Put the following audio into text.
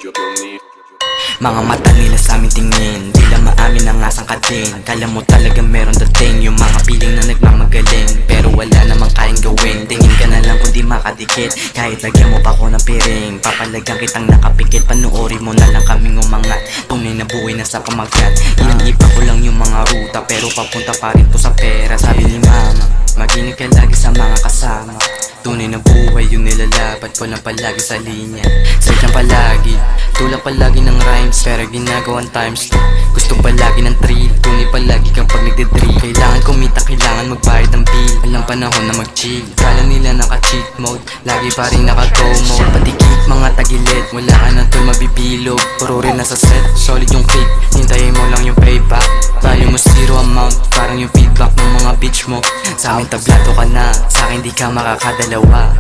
Mga mata nila sa aming tingin, tila maamin ang asang ka din. Kala mo talaga meron dating, yung mga piling na nagmamagaling, pero wala namang kayang gawin. Tingin ka na lang kung di makadikit, kahit lagyan mo pa ko ng piring. Papalagang kitang nakapikit, panuorin mo na lang kaming umangat. Tunay na buhay na sa pamagat, iniiba ko lang yung mga ruta, pero papunta pa rin to sa pera. Sabi ni mama, mag-ingat ka lagi sa mga kasama. Tunay na buhay yung nilalapat ko lang palagi sa linya. Sadyang palagi, tulak palagi ng rhymes, pero ginagawan times 2. Gusto palagi ng thrill, tunay palagi kapag nagdidrill. Kailangan kumita, kailangan magbayad ng bill. Walang panahon na mag-chill, kala nila naka-cheat mode, lagi pa rin naka-go mode. Patikip mga tagilid, wala ka na tol mabibilog. Puro rin nasa set, solid yung kick, hintayin mo lang yung payback. Value mo zero amount, parang yung feedback ng mga bitch mo. Sa amin tablato ka na, sa akin di ka makakadalawa.